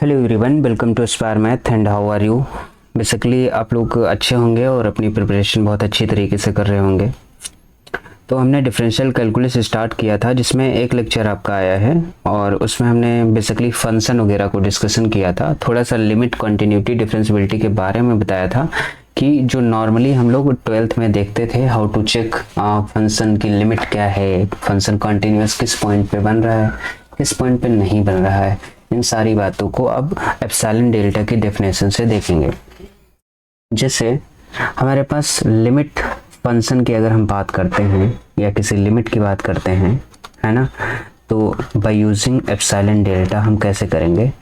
Hello everyone, welcome to Spire Math and how are you. Basically आप लोग अच्छे होंगे और अपनी प्रिपरेशन बहुत अच्छी तरीके से कर रहे होंगे। तो हमने डिफरेंशियल कैलकुलस स्टार्ट किया था जिसमें एक लेक्चर आपका आया है और उसमें हमने बेसिकली फंक्शन वगैरह को डिस्कशन किया था। थोड़ा सा लिमिट, कंटिन्यूटी, डिफरेंशिएबिलिटी के बारे में बताया था कि जो नॉर्मली हम लोग 12th में देखते थे, हाउ टू चेक फंक्शन की लिमिट क्या है, फंक्शन कंटिन्यूअस किस पॉइंट पे बन रहा है, किस पॉइंट पे नहीं बन रहा है। इन सारी बातों को अब एप्सिलॉन डेल्टा की डेफिनेशन से देखेंगे। जैसे हमारे पास लिमिट फंक्शन की अगर हम बात करते हैं या किसी लिमिट की बात करते हैं, है ना, तो बाय यूजिंग एप्सिलॉन डेल्टा हम कैसे करेंगे।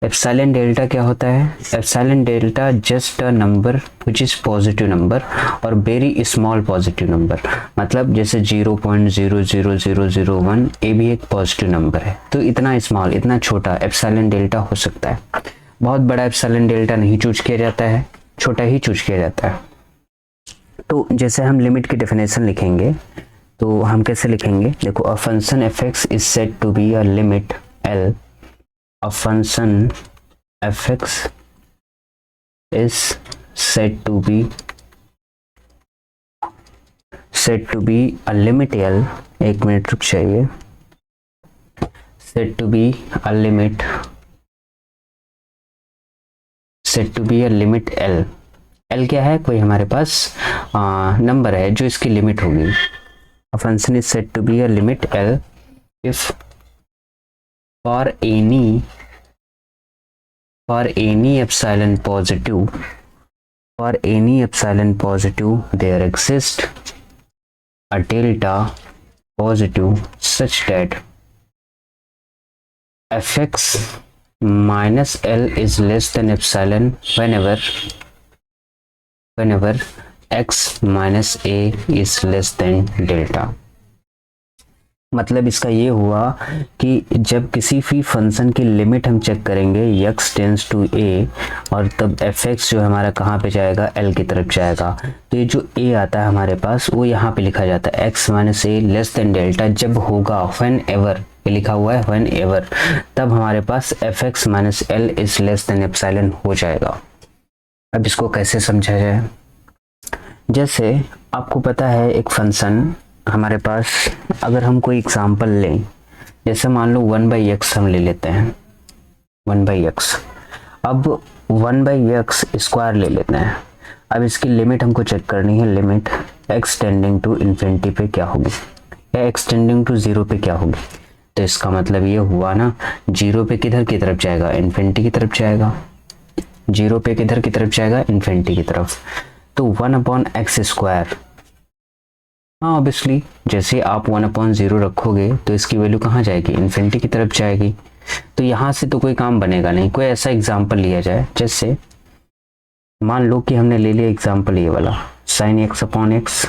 एप्सिलॉन डेल्टा क्या होता है? Epsilon delta just a number which is positive number और वेरी स्मॉल पॉजिटिव नंबर। मतलब जैसे 0.00001 ये भी एक पॉजिटिव नंबर है, तो इतना स्मॉल, इतना छोटा एप्सिलॉन डेल्टा हो सकता है। बहुत बड़ा एप्सिलॉन डेल्टा नहीं चूज किया जाता है, छोटा ही चूज किया जाता है। तो जैसे हम लिमिट की डेफिनेशन लिखेंगे तो हम कैसे लिखेंगे? देखो, a function f x is said to be a limit L. A function f(x) is said to be a limit L। एक मिनट रुक जाइए। said to be a limit L। L क्या है? कोई हमारे पास नंबर है जो इसकी लिमिट होगी। A function is said to be a limit L if for any epsilon positive there exists a delta positive such that fx minus L is less than epsilon whenever x minus a is less than delta। मतलब इसका ये हुआ कि जब किसी भी function की limit हम चेक करेंगे x टेंस टू a, और तब fx जो हमारा कहाँ पे जाएगा? l की तरफ जाएगा। तो ये जो a आता है हमारे पास वो यहाँ पे लिखा जाता है x minus a less than delta जब होगा, व्हेन एवर, ये लिखा हुआ है व्हेन एवर, तब हमारे पास fx minus l is less than epsilon हो जाएगा। अब इसको कैसे समझा जाए? जैसे आपको पता है एक फंक्शन हमारे पास, अगर हम कोई एग्जांपल लें, जैसे मान लो 1/x हम ले लेते हैं, 1/x। अब 1/x स्क्वायर ले लेते हैं। अब इसकी लिमिट हमको चेक करनी है, limit x tending to infinity पे क्या होगी या x टेंडिंग टू 0 पे क्या होगी। तो इसका मतलब ये हुआ ना, 0 पे किधर की तरफ जाएगा? इन्फिनिटी की तरफ जाएगा। 0 पे किधर की तरफ जाएगा? इन्फिनिटी की तरफ। तो 1/x स्क्वायर, हाँ ऑब्वियसली जैसे आप 1/0 रखोगे तो इसकी वैल्यू कहाँ जाएगी? इन्फिनिटी की तरफ जाएगी। तो यहाँ से तो कोई काम बनेगा नहीं। कोई ऐसा एग्जाम्पल लिया जाए, जैसे मान लो कि हमने ले लिया एग्जाम्पल ये वाला sin x/x।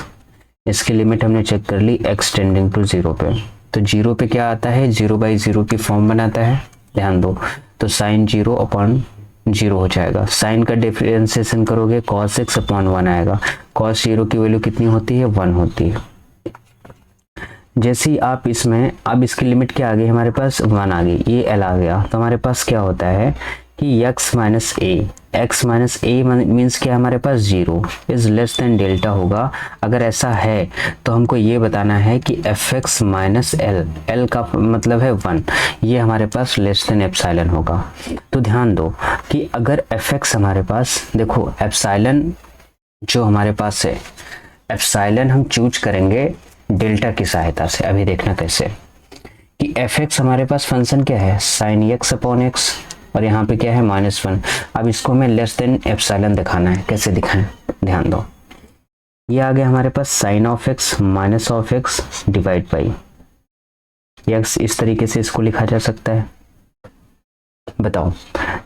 इसकी लिमिट हमने चेक कर ली x टेंडिंग टू 0 पे। तो 0 पे क्या आता है? 0/0 की फॉर्म बनाता है, ध्यान दो। तो sin 0/0 हो जाएगा। साइन का डिफरेंशिएशन करोगे cos x/1 आएगा। cos 0 की वैल्यू कितनी होती है? 1 होती है। जैसे ही आप इसमें, अब इसकी लिमिट क्या आ गई हमारे पास? 1 आ गई, ये l आ गया। तो हमारे पास क्या होता है कि x माइनस ए मीन्स क्या हमारे पास? 0 इज लेस देन डेल्टा होगा। अगर ऐसा है तो हमको ये बताना है कि fx माइनस l का मतलब है 1, ये हमारे पास लेस देन एप्सिलॉन होगा। तो ध्यान दो कि अगर fx हमारे पास, देखो एप्सिलॉन जो हमारे पास है, एप्सिलॉन हम चूज करेंगे डेल्टा की सहायता से। अभी देखना कैसे कि fx हमारे पास फंक्शन क्या है? sin x/x, और यहाँ पे क्या है? -1। अब इसको हमें लेस देन एप्सिलॉन दिखाना है। कैसे दिखाएं? ध्यान दो, ये आ गया हमारे पास sin of x minus of x divide by x। इस तरीके से इसको लिखा जा सकता है। बताओ,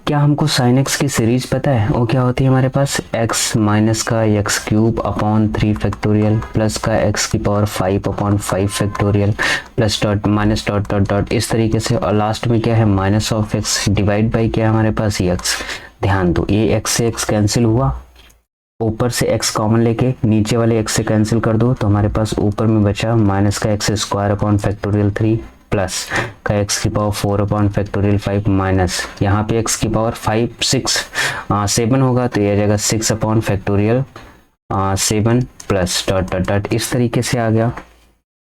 क्या हमको sin x की सीरीज पता है? वो क्या होती है हमारे पास? x माइनस का x³ अपॉन 3 फैक्टोरियल प्लस का x⁵ 5/5 factorial plus dot minus dot dot dot, इस तरीके से। और लास्ट में क्या है? Minus of x divide by क्या है हमारे पास? x। ध्यान दो, ये x से x कैंसिल हुआ, ऊपर से x कॉमन लेके नीचे वाले x से कैंसिल कर दो, तो हमारे पास ऊपर में बचा माइनस का x² अपॉन फैक्टोरियल 3 प्लस का एक्स की पावर 4 अपॉन फैक्टोरियल 5 माइनस यहाँ पे एक्स की पावर 5 6 7 होगा तो ये आ जाएगा 6 upon factorial 7 plus dot dot dot इस तरीके से आ गया।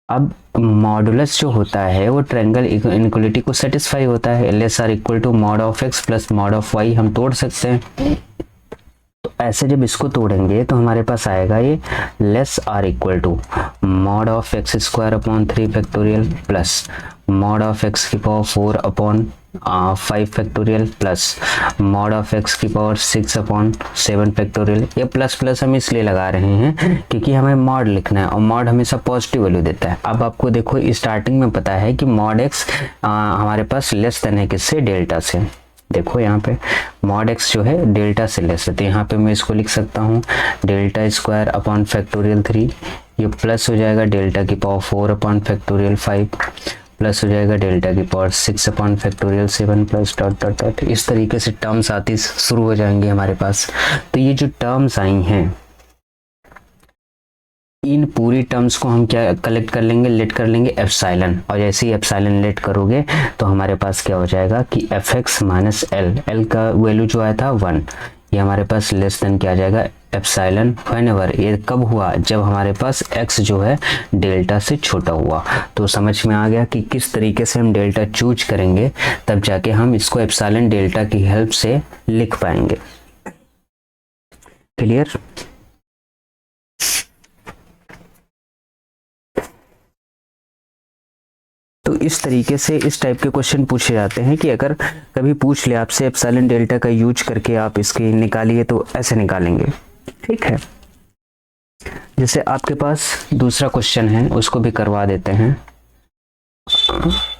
अब मॉडुलस जो होता है वो ट्रायंगल इनइक्वालिटी को सेटिस्फाई होता है। Less or equal to mod of x plus mod of y हम तोड़ सकते हैं। तो ऐसे जब इसको तोड़ेंगे तो हमारे पास आएगा ये less or equal to mod of x square upon 3 factorial plus mod of x की power 4 upon 5 factorial plus mod of x की पावर 6 अपॉन 7 फैक्टोरियल। ये प्लस प्लस हम इसलिए लगा रहे हैं क्योंकि हमें मॉड लिखना है और मॉड हमेशा पॉजिटिव वैल्यू देता है। अब आपको देखो स्टार्टिंग में पता है कि मॉड एक्स हमारे पास लेस देन है किससे, डेल्टा से। देखो यहाँ पे मॉड एक्स जो है डेल्टा से लेस है तो यहाँ पे मैं इसको लिख सकता हूँ डेल्टा स्क्वायर अपॉन फैक्टोरियल 3, ये प्लस हो जाएगा डेल्टा की पावर 4 अपॉन फैक्टोरियल 5 प्लस हो जाएगा डेल्टा की power 6 upon factorial 7 plus dot dot dot. इस तरीके से टर्म्स आती शुरू हो जाएंगे हमारे पास। तो ये जो टर्म्स आई हैं इन पूरी टर्म्स को हम क्या कलेक्ट कर लेंगे, लेट कर लेंगे एप्सिलॉन, और जैसे ही एप्सिलॉन लेट करोगे तो हमारे पास क्या हो जाएगा कि एफ एक्स माइनस एल का वैल्यू जो आया था 1, ये हमारे पास लेस देन क्या आ जाएगा एप्सिलॉन व्हेनेवर। ये कब हुआ, जब हमारे पास x जो है डेल्टा से छोटा हुआ। तो समझ में आ गया कि किस तरीके से हम डेल्टा चूज करेंगे, तब जाके हम इसको एप्सिलॉन डेल्टा की हेल्प से लिख पाएंगे। क्लियर? तो इस तरीके से इस टाइप के क्वेश्चन पूछे जाते हैं कि अगर कभी पूछ ले आपसे एप्सिलॉन डेल्टा का यूज करके आप इसके निकालिए तो ऐसे निकालेंगे। ठीक है, जैसे आपके पास दूसरा क्वेश्चन है उसको भी करवा देते हैं।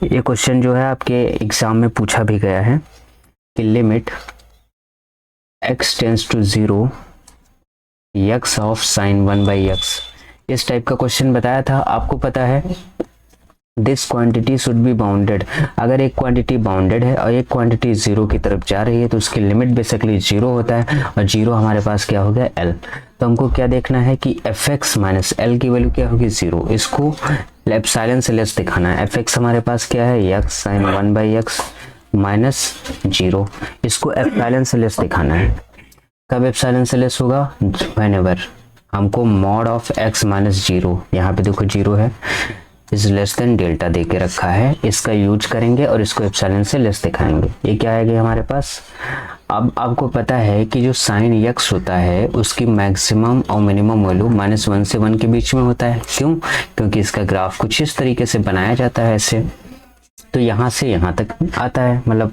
ये क्वेश्चन जो है आपके एग्जाम में पूछा भी गया है कि limit x tends to 0 x of sine 1/x, इस टाइप का क्वेश्चन बताया था। आपको पता है this quantity should be bounded, अगर एक क्वांटिटी बाउंडेड है और एक क्वांटिटी 0 की तरफ जा रही है तो उसकी लिमिट बेसिकली 0 होता है, और 0 हमारे पास क्या हो गया l। तो हमको क्या देखना है कि एफ एक्स माइनस एल की वैल्यू क्या होगी 0, इसको एप्सिलॉन से लेस दिखाना है। एफ एक्स हमारे पास क्या है x साइन 1/x माइनस 0, इसको एप्सिलॉन से लेस दिखाना है। कब एप्सिलॉन से लेस होगा, व्हेनेवर हमको मॉड ऑफ x माइनस 0, यहाँ पे देखो 0 है, इज लेस देन डेल्टा दे के रखा है, इसका यूज करेंगे और इसको एप्सिलॉन से लेस दिखाएंगे। ये क्या आएगा हमारे पास। अब आपको पता है कि जो साइन x होता है उसकी मैक्सिमम और मिनिमम वैल्यू -1 से 1 के बीच में होता है। क्यों? क्योंकि इसका ग्राफ कुछ इस तरीके से बनाया जाता है ऐसे, तो यहाँ से यहाँ तक आता है, मतलब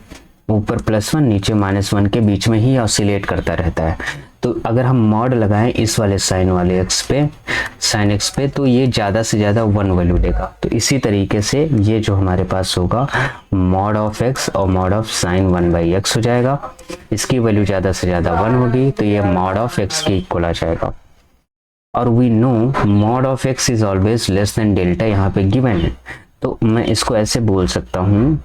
ऊपर +1 नीचे -1 के बीच में ही ऑसिलेट करता रहता है। तो अगर हम मॉड लगाएं इस वाले साइन वाले x पे, साइन x पे, तो ये ज़्यादा से ज़्यादा 1 वैल्यू देगा। तो इसी तरीके से ये जो हमारे पास होगा मॉड ऑफ x और मॉड ऑफ साइन 1/x हो जाएगा। इसकी वैल्यू ज़्यादा से ज़्यादा 1 होगी तो ये मॉड ऑफ x के इक्वल आ जाएगा। और we know mod of x is always less than delta, यहाँ पे गिवन है। तो मैं इसको ऐसे बोल सकता हूँ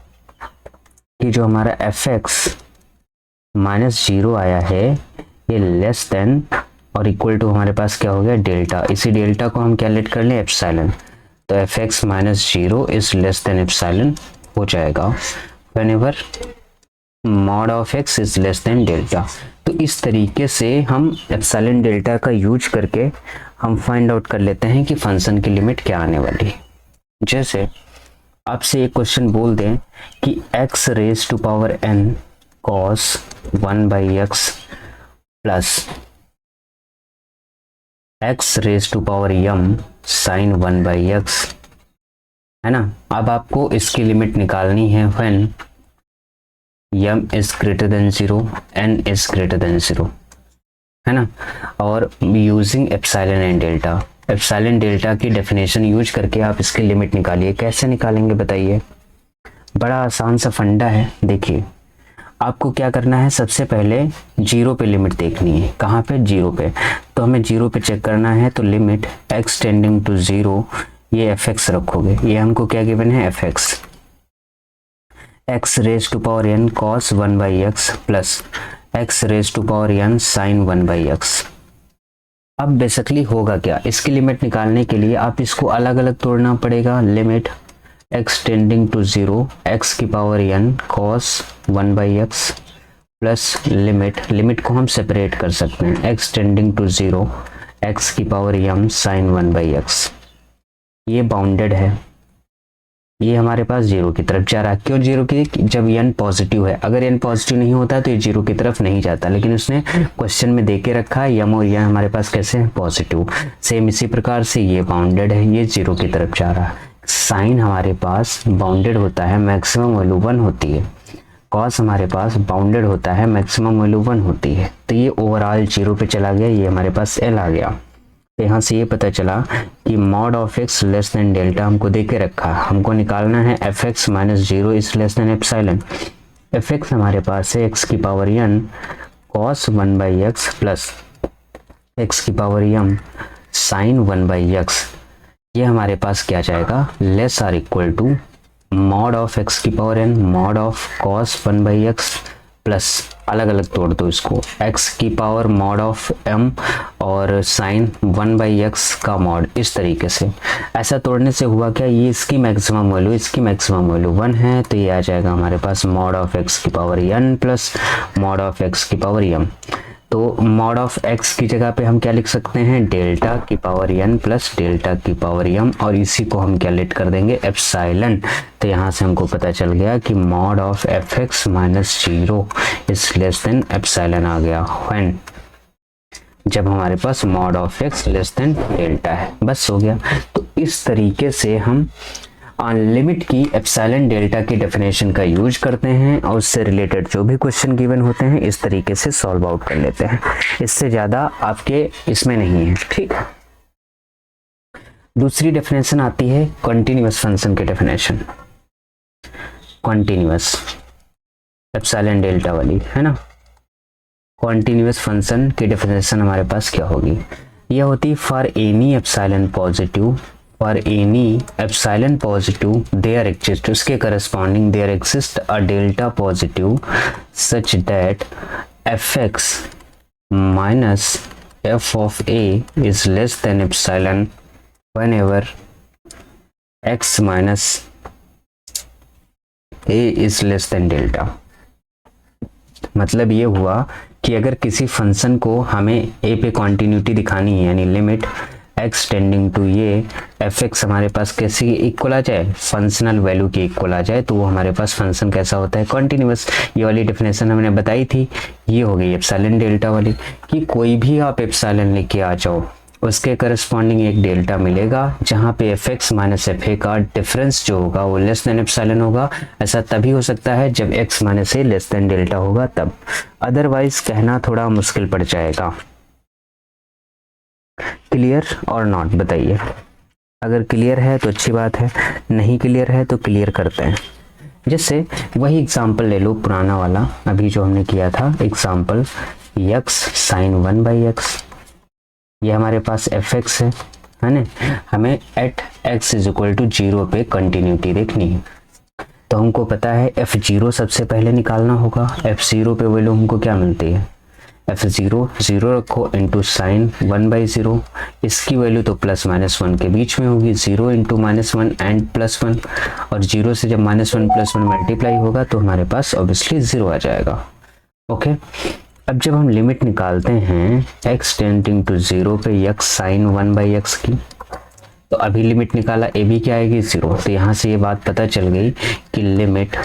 कि जो हमारा एफ एक्स माइनस 0 आया है ये लेस देन और इक्वल टू हमारे पास क्या हो गया डेल्टा। इसी डेल्टा को हम क्या लेट कर लें एप्सिलॉन, तो F x minus 0 is less than epsilon हो जाएगा whenever mod of x is less than delta. तो इस तरीके से हम एप्सिलॉन डेल्टा का यूज करके हम फाइंड आउट कर लेते हैं कि फंक्शन की लिमिट क्या आने वाली है। जैसे आपसे एक क्वेश्चन बोल दें कि x raise to power n cos 1/x plus x raise to power m sin 1/x, है ना। अब आपको इसकी लिमिट निकालनी है when m is greater than 0 n is greater than 0, है ना। और using epsilon and delta, epsilon delta की डेफिनेशन यूज करके आप इसकी लिमिट निकालिए। कैसे निकालेंगे बताइए? बड़ा आसान सा फंडा है। देखिए आपको क्या करना है, सबसे पहले 0 पे लिमिट देखनी है। कहाँ पे? 0 पे। तो हमें 0 पे चेक करना है, तो लिमिट x टेंडिंग टू 0 ये एफ एक्स रखोगे। ये हमको क्या गिवन है f x, x raise to power n cos 1/x plus x raise to power n sin 1/x। अब बेसिकली होगा क्या, इसकी लिमिट निकालने के लिए आप इसको अलग अलग तोड़ना पड़ेगा। Limit x tending to 0 x की power n cos 1/x plus limit को हम सेपरेट कर सकते हैं, x टेंडिंग टू 0 x की पावर m sin 1/x। ये बाउंडेड है, ये हमारे पास जीरो की तरफ जा रहा है। क्यों जीरो की? जब n पॉजिटिव है, अगर n पॉजिटिव नहीं होता तो ये जीरो की तरफ नहीं जाता, लेकिन उसने क्वेश्चन में दे के रखा है यम और यह हमारे पास कैसे है? पॉजिटिव। सेम इसी प्रकार से ये बाउंडेड है, ये जीरो की तरफ जा रहा है। साइन हमारे पास बाउंडेड होता है, मैक्सिमम वैल्यू 1 होती है। कॉस हमारे पास बाउंडेड होता है, मैक्सिमम वैल्यू 1 होती है। तो ये ओवरऑल जीरो पे चला गया, ये हमारे पास एल आ गया। तो यहाँ से ये पता चला कि mod of x less than delta हमको दे के रखा है, हमको निकालना है f x minus zero is less than epsilon. F x हमारे पास है एक्स की power n cos 1/x plus x की पावर m sin 1/x। ये हमारे पास क्या जाएगा? Less or equal to mod of x की power n mod of cos 1/x plus अलग अलग तोड़ दो इसको, x की पावर मॉड ऑफ m और sin 1/x का मॉड। इस तरीके से ऐसा तोड़ने से हुआ क्या? ये इसकी मैक्सिमम वैल्यू, इसकी मैक्सिमम वैल्यू 1 है, तो ये आ जाएगा हमारे पास मॉड ऑफ x की power n plus mod of x की पावर m। तो मॉड ऑफ x की जगह पे हम क्या लिख सकते हैं? डेल्टा की पावर n प्लस डेल्टा की पावर m, और इसी को हम क्या लेट कर देंगे? एप्सिलॉन। तो यहाँ से हमको पता चल गया कि mod of f x minus zero is less than epsilon आ गया व्हेन, जब हमारे पास mod of x less than delta है। बस हो गया। तो इस तरीके से हम लिमिट की एप्सिलॉन डेल्टा की डेफिनेशन का यूज करते हैं और उससे रिलेटेड जो भी क्वेश्चन गिवन होते हैं इस तरीके से सॉल्व आउट कर लेते हैं। इससे ज़्यादा आपके इसमें नहीं है, ठीक। दूसरी डेफिनेशन आती है कॉन्टिन्यूअस फंक्शन की डेफिनेशन, कॉन्टिन्यूअस एप्सिलॉन डेल्टा वाली, है ना। कॉन्टिन्यूअस फंक्शन की डेफिनेशन हमारे पास क्या होगी? यह होती for any epsilon positive, for any epsilon positive there exists, उसके corresponding there exists a delta positive such that fx minus f of a is less than epsilon whenever x minus a is less than delta। मतलब ये हुआ कि अगर किसी function को हमें a पे कॉन्टिन्यूटी दिखानी है, यानी लिमिट x टेंडिंग टू ये एफ एक्स हमारे पास कैसे इक्वल आ जाए? फंक्शनल वैल्यू के इक्वल आ जाए, तो वो हमारे पास फंक्शन कैसा होता है? कॉन्टिन्यूअस। ये वाली डेफिनेशन हमने बताई थी, ये हो गई एप्सिलॉन डेल्टा वाली, कि कोई भी आप एप्सिलॉन लेके आ जाओ उसके करस्पॉन्डिंग एक डेल्टा मिलेगा जहाँ पे F x minus F A का डिफरेंस जो होगा वो लेस देन एप्सिलॉन होगा। ऐसा तभी हो सकता है जब एक्स माइनस ए लेस देन डेल्टा होगा तब, अदरवाइज कहना थोड़ा मुश्किल पड़ जाएगा। क्लियर और नॉट बताइए। अगर क्लियर है तो अच्छी बात है, नहीं क्लियर है तो क्लियर करते हैं। जैसे वही एग्जांपल ले लो पुराना वाला, अभी जो हमने किया था एग्जांपल x sin 1/x। ये हमारे पास एफ एक्स है ना, हमें at x is equal to 0 पे कंटिन्यूटी देखनी है, तो हमको पता है f0 सबसे पहले निकालना होगा। f0 पे वैल्यू हमको क्या मिलती है? f0 0 रखो इंटू साइन 1/0, इसकी वैल्यू तो प्लस माइनस 1 के बीच में होगी, 0 इंटू -1 एंड +1, और 0 से जब -1 + 1 मल्टीप्लाई होगा तो हमारे पास ऑब्वियसली 0 आ जाएगा। ओके, अब जब हम लिमिट निकालते हैं x टेंडिंग टू 0 पे x sin 1/x की, तो अभी लिमिट निकाला a भी क्या आएगी? 0। तो यहाँ से ये बात पता चल गई कि limit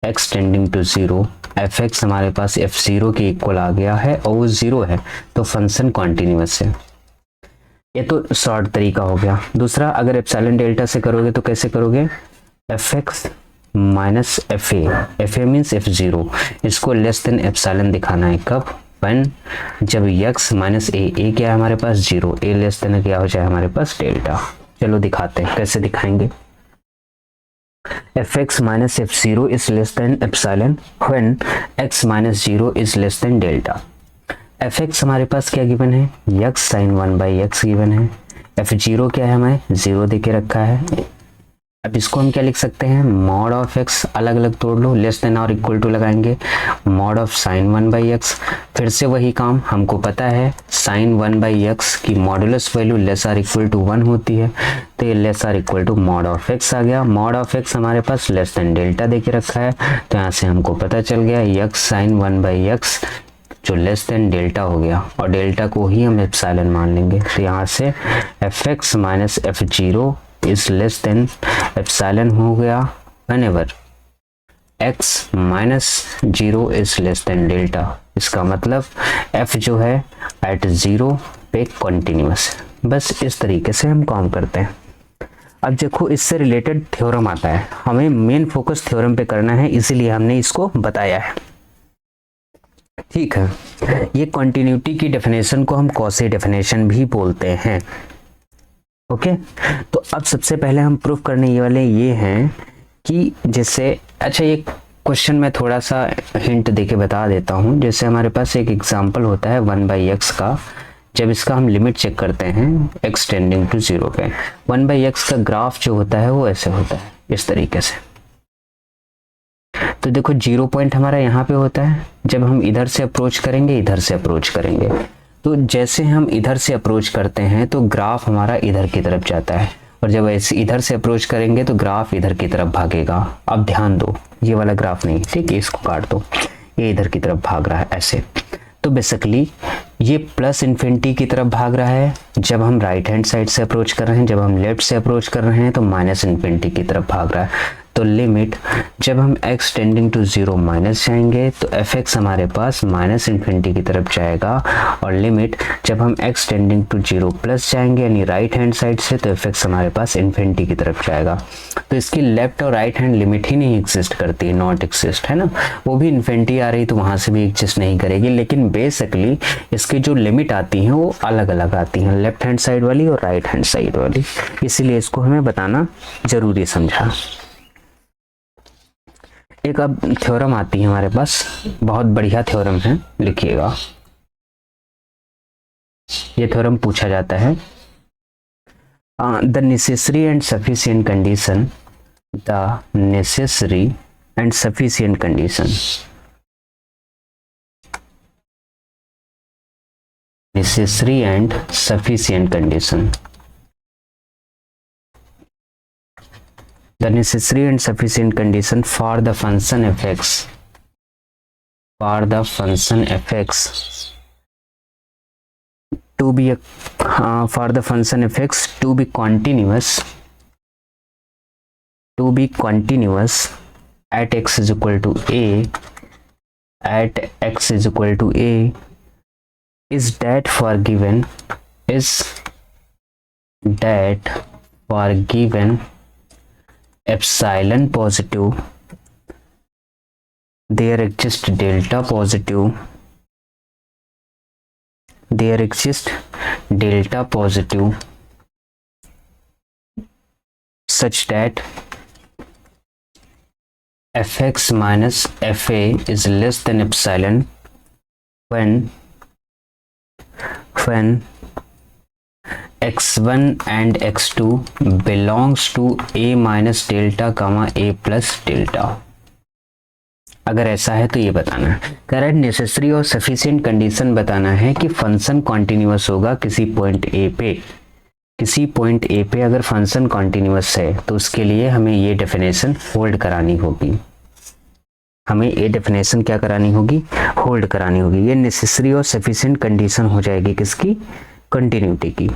x tending to 0 f x हमारे पास f0 के इक्वल आ गया है और वो 0 है, तो फंक्शन कॉन्टिन्यूअस है। ये तो शॉर्ट तरीका हो गया। दूसरा, अगर एप्सिलॉन डेल्टा से करोगे तो कैसे करोगे? F x minus F A means f0, इसको लेस देन एप्सिलॉन दिखाना है। कब? व्हेन, जब x माइनस ए क्या है हमारे पास? 0, a लेस देन क्या हो जाए हमारे पास? डेल्टा। चलो दिखाते हैं कैसे दिखाएंगे। fx minus f0 is less than epsilon when x minus 0 is less than delta। fx हमारे पास क्या गिवन है? x sin 1/x गिवन है। f0 क्या है? हमें 0 दे के रखा है। अब इसको हम क्या लिख सकते हैं, मॉड ऑफ एक्स, अलग अलग तोड़ लो, लेस देन और इक्वल टू लगाएंगे, मॉड ऑफ साइन 1/x। फिर से वही काम, हमको पता है साइन 1/x की modulus value less or equal to 1 होती है, तो ये less or equal to mod of x आ गया। मॉड ऑफ एक्स हमारे पास लेस देन डेल्टा दे के रखा है, तो यहाँ से हमको पता चल गया यक्स साइन 1/x जो लेस देन डेल्टा हो गया, और डेल्टा को ही हम एप्सिलॉन मान लेंगे, तो यहाँ से fx minus f0 is less than epsilon हो गया whenever x minus 0 is less than delta. इसका मतलब f जो है एट 0 पे कॉन्टिन्यूस। बस इस तरीके से हम काम करते हैं। अब देखो इससे रिलेटेड थ्योरम आता है, हमें मेन फोकस थ्योरम पे करना है, इसीलिए हमने इसको बताया है, ठीक है। ये कॉन्टिन्यूटी की डेफिनेशन को हम कॉची डेफिनेशन भी बोलते हैं, ओके। तो अब सबसे पहले हम प्रूफ करने ये वाले ये हैं कि जैसे, अच्छा ये क्वेश्चन में थोड़ा सा हिंट देके बता देता हूँ। जैसे हमारे पास एक एग्जांपल होता है 1/x का, जब इसका हम लिमिट चेक करते हैं x टेंडिंग टू 0 पे, 1/x का ग्राफ जो होता है वो ऐसे होता है, इस तरीके से। तो देखो 0 पॉइंट हमारा यहाँ पे होता है, जब हम इधर से अप्रोच करेंगे, इधर से अप्रोच करेंगे, तो जैसे हम इधर से अप्रोच करते हैं तो ग्राफ हमारा इधर की तरफ जाता है, और जब ऐसे इधर से अप्रोच करेंगे तो ग्राफ इधर की तरफ भागेगा। अब ध्यान दो, ये वाला ग्राफ नहीं, ठीक है, इसको काट दो, ये इधर की तरफ भाग रहा है ऐसे। तो बेसिकली ये प्लस इन्फिनिटी की तरफ भाग रहा है जब हम राइट हैंड साइड से अप्रोच कर रहे हैं, जब हम लेफ्ट से अप्रोच कर रहे हैं तो माइनस इन्फिनिटी की तरफ भाग रहा है। तो लिमिट जब हम x टेंडिंग टू 0 माइनस जाएंगे तो fx हमारे पास माइनस इन्फिनिटी की तरफ जाएगा, और लिमिट जब हम x टेंडिंग टू 0 प्लस जाएंगे यानी राइट हैंड साइड से, तो fx हमारे पास इन्फिनिटी की तरफ जाएगा। तो इसकी लेफ्ट और राइट हैंड लिमिट ही नहीं एग्जिस्ट करती है, नॉट एग्जिस्ट, है ना। वो भी इन्फिनिटी आ रही तो वहाँ से भी एग्जिस्ट नहीं करेगी, लेकिन बेसिकली इसकी जो लिमिट आती हैं वो अलग अलग आती हैं, लेफ्ट हैंड साइड वाली और राइट हैंड साइड वाली, इसीलिए इसको हमें बताना जरूरी समझा। एक अब थ्योरम आती है हमारे पास, बहुत बढ़िया थ्योरम है, लिखिएगा। ये थ्योरम पूछा जाता है, the necessary and sufficient condition, the necessary and sufficient condition, necessary and sufficient condition, the necessary and sufficient condition for the function fx, for the function fx to be a for the function fx to be continuous, at x is equal to a, at x is equal to a, is that for given epsilon positive, there exists delta positive, such that fx minus fa is less than epsilon when x1 and x2 belongs to a minus delta comma a plus delta। अगर ऐसा है तो ये बताना है। Correct necessary और sufficient condition बताना है कि फंक्शन कॉन्टिन्यूअस होगा किसी पॉइंट ए पे, किसी पॉइंट ए पे अगर फंक्शन कॉन्टिन्यूअस है तो उसके लिए हमें ये डेफिनेशन होल्ड करानी होगी, हमें ये डेफिनेशन क्या करानी होगी, होल्ड करानी होगी। ये नेसेसरी और सफिशिएंट कंडीशन हो जाएगी किसकी, कंटिन्यूटी की।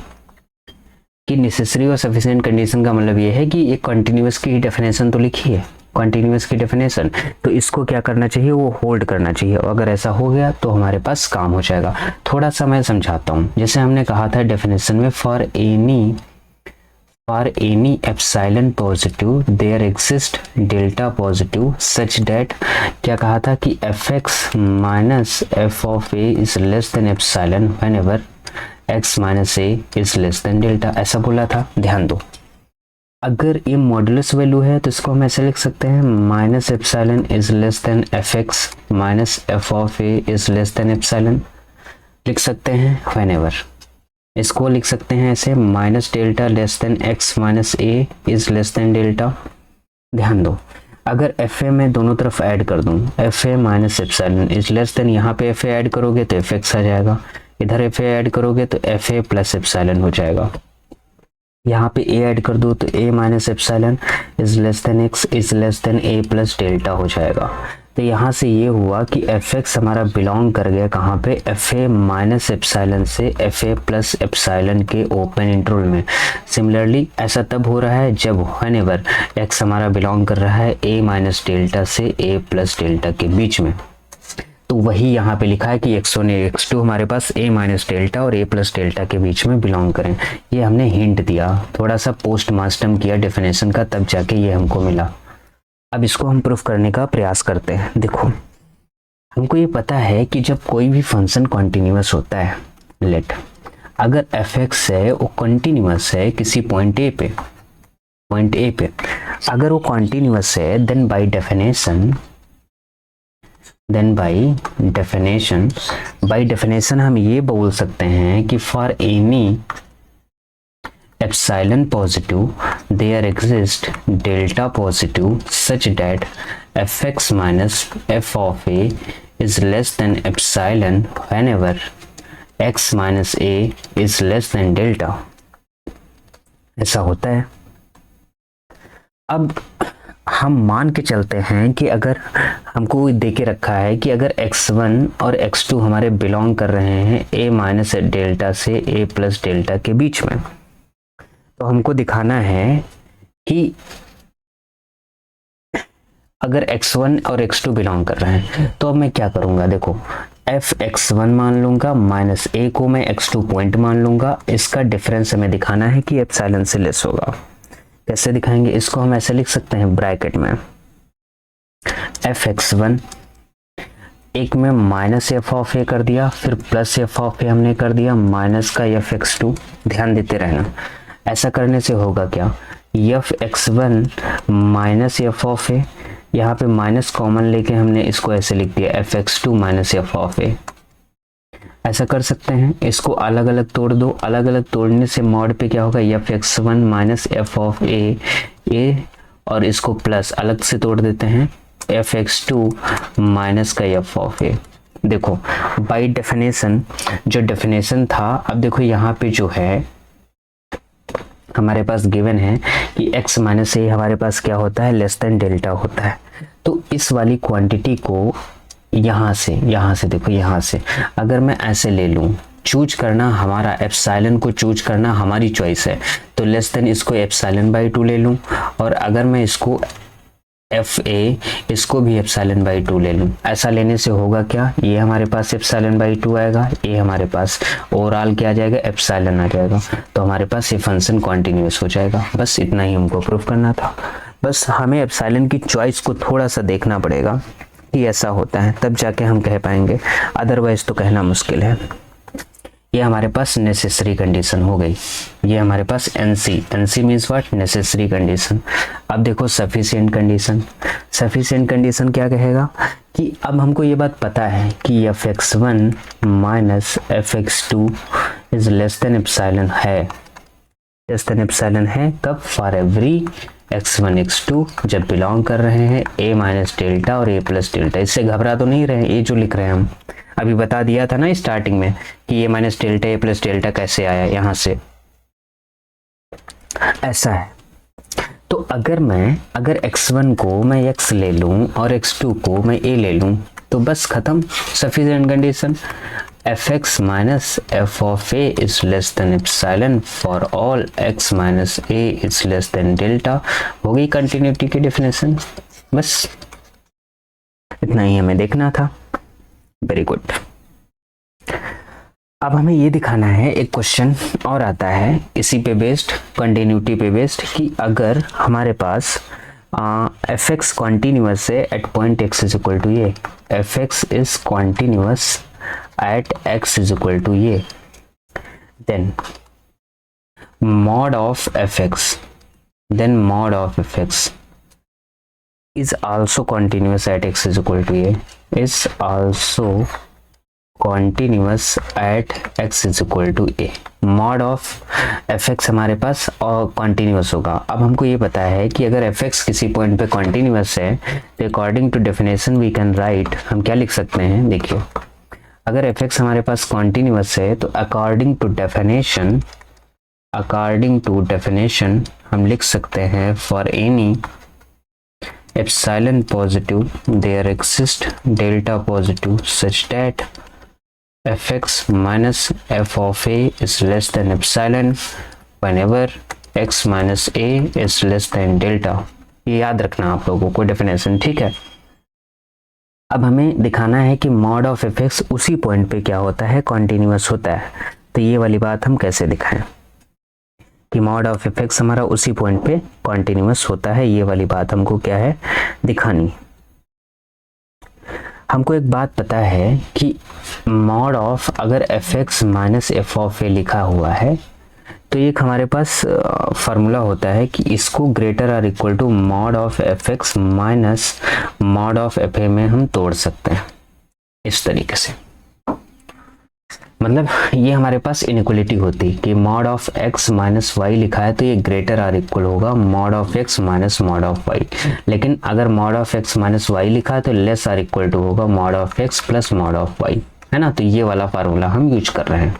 कि नेसेसरी और सफिशिएंट कंडीशन का मतलब ये है कि ये कंटिन्यूअस की डेफिनेशन तो लिखी है, कंटिन्यूअस की डेफिनेशन, तो इसको क्या करना चाहिए, वो होल्ड करना चाहिए। अगर ऐसा हो गया तो हमारे पास काम हो जाएगा। थोड़ा सा मैं समझाता हूँ। जैसे हमने कहा था डेफिनेशन में, for any epsilon positive there exist delta positive such that, क्या कहा था कि fx minus f of a is less than epsilon whenever x minus a is less than delta, ऐसा बोला था। ध्यान दो, अगर ये मॉडुलस वैल्यू है तो इसको हम ऐसे लिख सकते हैं, minus epsilon is less then fx minus f of a is less than epsilon लिख सकते हैं व्हेनेवर। इसको लिख सकते हैं ऐसे, minus delta less than x minus a is less than delta. ध्यान दो, अगर एफ ए में दोनों तरफ ऐड कर दूं, F A minus epsilon is less then, यहाँ पे एफ ए ऐड करोगे तो एफ एक्स आ जाएगा, इधर एफ ए ऐड करोगे तो एफ ए प्लस एप्सिलॉन हो जाएगा। यहाँ पे ए ऐड कर दो तो a minus epsilon is less than x is less than a plus delta हो जाएगा। तो यहाँ से ये हुआ कि एफ एक्स हमारा बिलोंग कर गया कहाँ पे, एफ ए माइनस एप्सिलॉन से एफ ए प्लस एप्सिलॉन के ओपन इंटरवल में। सिमिलरली ऐसा तब हो रहा है जब व्हेनेवर एक्स हमारा बिलोंग कर रहा है ए माइनस डेल्टा से ए प्लस डेल्टा के बीच में। तो वही यहाँ पे लिखा है कि x1 और x2 हमारे पास a माइनस डेल्टा और a प्लस डेल्टा के बीच में बिलोंग करें। ये हमने हिंट दिया, थोड़ा सा पोस्ट मास्टम किया डेफिनेशन का, तब जाके ये हमको मिला। अब इसको हम प्रूफ करने का प्रयास करते हैं। देखो, हमको ये पता है कि जब कोई भी फंक्शन कॉन्टिन्यूअस होता है, लेट अगर एफ एक्स है वो कॉन्टिन्यूअस है किसी पॉइंट ए पे, अगर वो कॉन्टिन्यूअस है देन बाय डेफिनेशन हम ये बोल सकते हैं कि for any epsilon positive there exist delta positive such that f x minus f of a is less than epsilon whenever x minus a is less than delta. ऐसा होता है। अब हम मान के चलते हैं कि अगर हमको दे के रखा है कि अगर x1 और x2 हमारे बिलोंग कर रहे हैं a माइनस डेल्टा से a प्लस डेल्टा के बीच में, तो हमको दिखाना है कि अगर x1 और x2 बिलोंग कर रहे हैं तो अब मैं क्या करूंगा। देखो, एफ x1 मान लूंगा माइनस a को मैं x2 पॉइंट मान लूंगा, इसका डिफरेंस हमें दिखाना है कि एप्सिलॉन से लेस होगा। कैसे दिखाएंगे इसको, हम ऐसे लिख सकते हैं ब्रैकेट में एफ x1 एक में माइनस एफ ऑफ ए कर दिया, फिर प्लस एफ ऑफ ए हमने कर दिया, माइनस का एफ x2। ध्यान देते रहना, ऐसा करने से होगा क्या, f x1 minus f of a, यहाँ पे माइनस कॉमन लेके हमने इसको ऐसे लिख दिया f x2 minus f of a. ऐसा कर सकते हैं, इसको अलग अलग तोड़ दो, अलग अलग तोड़ने से मॉड पे क्या होगा, f x1 minus f of a और इसको प्लस अलग से तोड़ देते हैं एफ x2 माइनस का एफ ऑफ ए। देखो बाय डेफिनेशन जो डेफिनेशन था, अब देखो यहाँ पे जो है हमारे पास गिवन है कि x माइनस ए हमारे पास क्या होता है, लेस देन डेल्टा होता है। तो इस वाली क्वांटिटी को यहाँ से देखो, यहाँ से अगर मैं ऐसे ले लूँ, चूज करना हमारा एप्सिलॉन को चूज करना हमारी चॉइस है, तो लेस देन इसको एप्सिलॉन बाई 2 ले लूँ, और अगर मैं इसको एफ ए इसको भी एप्सिलॉन बाई 2 ले लूँ। ऐसा लेने से होगा क्या, ये हमारे पास एप्सिलॉन बाई 2 आएगा, ये हमारे पास ओवरऑल क्या आ जाएगा, एप्सिलॉन आ जाएगा। तो हमारे पास ये फंक्शन कॉन्टिन्यूअस हो जाएगा। बस इतना ही हमको प्रूफ करना था। बस हमें एप्सिलॉन की चॉइस को थोड़ा सा देखना पड़ेगा कि ऐसा होता है, तब जाके हम कह पाएंगे, अदरवाइज तो कहना मुश्किल है। ये हमारे पास नेसेसरी कंडीशन हो गई, ये हमारे पास NC means what, necessary condition. अब देखो सफिशिएंट कंडीशन क्या कहेगा कि अब हमको ये बात पता है कि F x1 minus F x2 is less than epsilon है, कब, फॉर एवरी x1 x2 जब बिलोंग कर रहे हैं a माइनस डेल्टा और a प्लस डेल्टा। इससे घबरा तो नहीं रहे, ये जो लिख रहे हैं हम अभी बता दिया था ना स्टार्टिंग में कि a minus delta a plus delta कैसे आया, यहाँ से ऐसा है। तो अगर x1 को मैं x ले लूँ और x2 को मैं a ले लूँ तो बस खत्म, sufficient condition. F x minus f of a is less than epsilon for all x minus a is less than delta. हो गई कंटिन्यूटी की डेफिनेशन। बस इतना ही हमें देखना था। Very good. अब हमें ये दिखाना है, एक क्वेश्चन और आता है इसी पे बेस्ड, कंटिन्यूटी पे बेस्ड, कि अगर हमारे पास एफ एक्स कॉन्टिन्यूअस है at point x is equal to a, f x is continuous at x is equal to a, then mod of fx is also continuous at x is equal to a, is also continuous at x is equal to a. Mod of f x हमारे पास और continuous होगा। अब हमको ये पता है कि अगर एफ एक्स किसी पॉइंट पे कॉन्टिन्यूअस है तो according to definition we can write, हम क्या लिख सकते हैं, देखिए अगर एफ एक्स हमारे पास कॉन्टिन्यूअस है तो अकॉर्डिंग टू डेफिनेशन हम लिख सकते हैं for any epsilon positive there exist delta positive such that fx minus f of a is less than epsilon whenever x minus a is less than delta। ये याद रखना आप लोगों को डेफिनेशन, ठीक है। अब हमें दिखाना है कि मॉड ऑफ एफ एक्स उसी पॉइंट पे क्या होता है, कॉन्टिन्यूअस होता है। तो ये वाली बात हम कैसे दिखाएं कि मॉड ऑफ एफ एक्स हमारा उसी पॉइंट पे कॉन्टिन्यूअस होता है, ये वाली बात हमको क्या है दिखानी। हमको एक बात पता है कि मॉड ऑफ अगर f x minus f of a लिखा हुआ है तो एक हमारे पास फार्मूला होता है कि इसको ग्रेटर और equal to mod of f x minus mod of f a में हम तोड़ सकते हैं इस तरीके से। मतलब ये हमारे पास इनइक्वलिटी होती कि mod of x minus y लिखा है तो ये ग्रेटर और इक्वल होगा mod of x minus mod of y, लेकिन अगर mod of x minus y लिखा है तो लेस और इक्वल टू होगा mod of x plus mod of y, है ना। तो ये वाला फार्मूला हम यूज कर रहे हैं।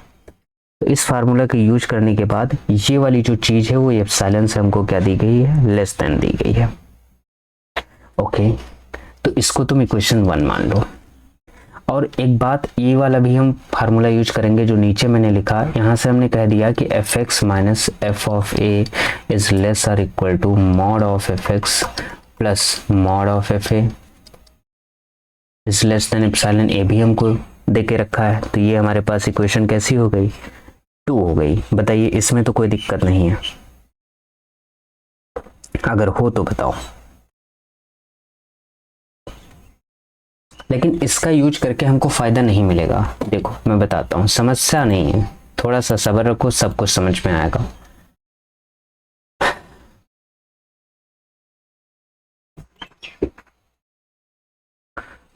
तो इस फार्मूला के यूज करने के बाद ये वाली जो चीज है वो एप्सिलॉन से हमको क्या दी गई है, लेस देन दी गई है। ओके, तो इसको तुम इक्वेशन 1 मान लो। और एक बात ये वाला भी हम फार्मूला यूज करेंगे जो नीचे मैंने लिखा, यहाँ से हमने कह दिया कि f x minus f of a is less और equal to mod of f x plus mod of f a is less than epsilon a भी हमको दे के रखा है। तो ये हमारे पास इक्वेशन कैसी हो गई, 2 हो गई। बताइए इसमें तो कोई दिक्कत नहीं है, अगर हो तो बताओ। लेकिन इसका यूज करके हमको फायदा नहीं मिलेगा। देखो मैं बताता हूँ, समस्या नहीं है, थोड़ा सा सब्र रखो, सब कुछ समझ में आएगा।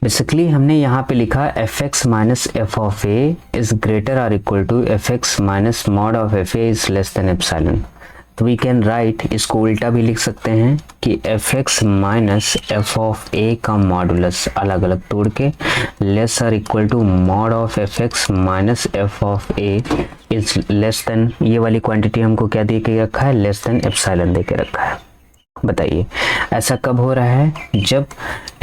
बेसिकली हमने यहाँ पे लिखा f x minus f of a is greater और equal to f x minus mod of f a is less than epsilon. तो वी कैन राइट, इसको उल्टा भी लिख सकते हैं कि f x minus f of a का मॉडुलस अलग अलग तोड़ के लेस और equal to mod of f x minus f of a is less than, ये वाली क्वांटिटी हमको क्या दे के रखा है, लेस देन एप्सिलॉन दे के रखा है। बताइए ऐसा कब हो रहा है, जब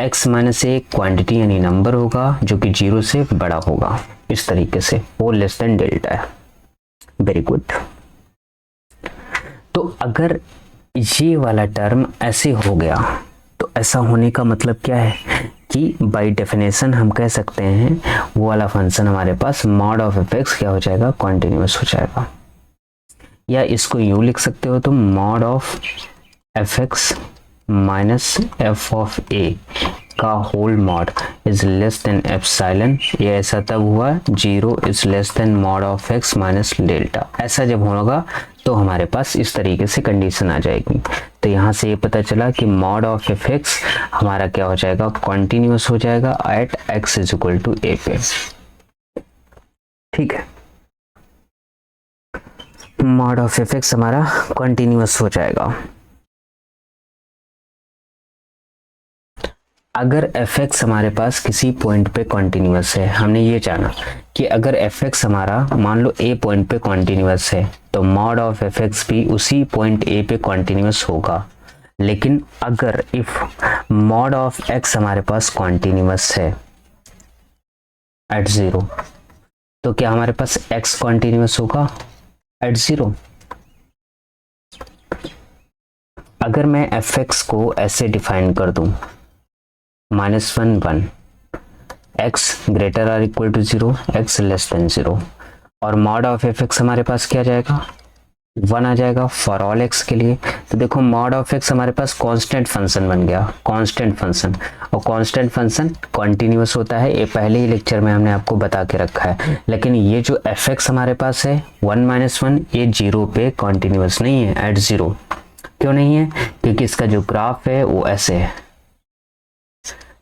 x माइनस ए क्वांटिटी यानी नंबर होगा जो कि 0 से बड़ा होगा, इस तरीके से वो लेस देन डेल्टा है। Very good. तो अगर ये वाला टर्म ऐसे हो गया तो ऐसा होने का मतलब क्या है कि बाय डेफिनेशन हम कह सकते हैं वो वाला फंक्शन हमारे पास मॉड ऑफ एफ एक्स क्या हो जाएगा, कॉन्टिन्यूअस हो जाएगा। या इसको यूं लिख सकते हो तुम, mod of f x minus f of a का whole mod is less than epsilon. ये ऐसा तब हुआ 0 is less than mod of x minus delta. ऐसा जब होगा तो हमारे पास इस तरीके से कंडीशन आ जाएगी। तो यहाँ से ये पता चला कि मॉड ऑफ एफ एक्स हमारा क्या हो जाएगा, कॉन्टिन्यूअस हो जाएगा at x is equal to a पे। ठीक है, मॉड ऑफ एफ एक्स हमारा कॉन्टिन्यूअस हो जाएगा। अगर एफ एक्स हमारे पास किसी पॉइंट पे कॉन्टिन्यूअस है, हमने ये जाना कि अगर एफ एक्स हमारा मान लो ए पॉइंट पे कॉन्टिन्यूअस है तो मॉड ऑफ एफ एक्स भी उसी पॉइंट ए पे कॉन्टिन्यूअस होगा। लेकिन अगर इफ मॉड ऑफ एक्स हमारे पास कॉन्टिन्यूअस है एट 0 तो क्या हमारे पास एक्स कॉन्टिन्यूअस होगा एट 0? अगर मैं एफ एक्स को ऐसे डिफाइन कर दूं -1 1 x ग्रेटर और equal to 0 x less than 0 और मॉड ऑफ एफ एक्स हमारे पास क्या आ जाएगा, 1 आ जाएगा फॉर ऑल x के लिए। तो देखो मॉड ऑफ x हमारे पास कांस्टेंट फंक्शन बन गया, कांस्टेंट फंक्शन, और कांस्टेंट फंक्शन कॉन्टिन्यूअस होता है, ये पहले ही लेक्चर में हमने आपको बता के रखा है। लेकिन ये जो एफ एक्स हमारे पास है 1 - 1 ये 0 पे कॉन्टिन्यूअस नहीं है एट 0। क्यों नहीं है, क्योंकि इसका जो ग्राफ है वो ऐसे है,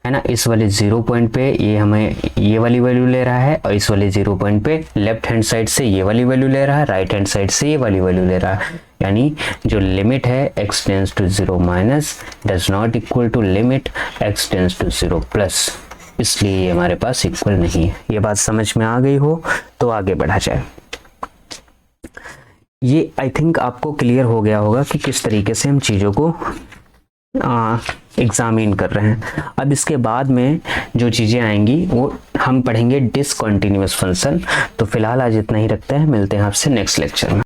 है ना। इस वाले 0 पॉइंट पे ये हमें ये वाली वैल्यू ले रहा है, और इस वाले 0 पॉइंट पे लेफ्ट हैंड साइड से ये वाली वैल्यू ले रहा है, राइट हैंड साइड से ये वाली वैल्यू ले रहा है। यानी जो लिमिट है x tends to 0 minus does not equal to limit x tends to 0 plus, इसलिए ये हमारे पास इक्वल नहीं है। ये बात समझ में आ गई हो तो आगे बढ़ा जाए। ये आई थिंक आपको क्लियर हो गया होगा कि किस तरीके से हम चीज़ों को एग्जामिन कर रहे हैं। अब इसके बाद में जो चीज़ें आएंगी वो हम पढ़ेंगे डिसकंटिन्यूअस फंक्शन। तो फिलहाल आज इतना ही रखते हैं, मिलते हैं आपसे नेक्स्ट लेक्चर में।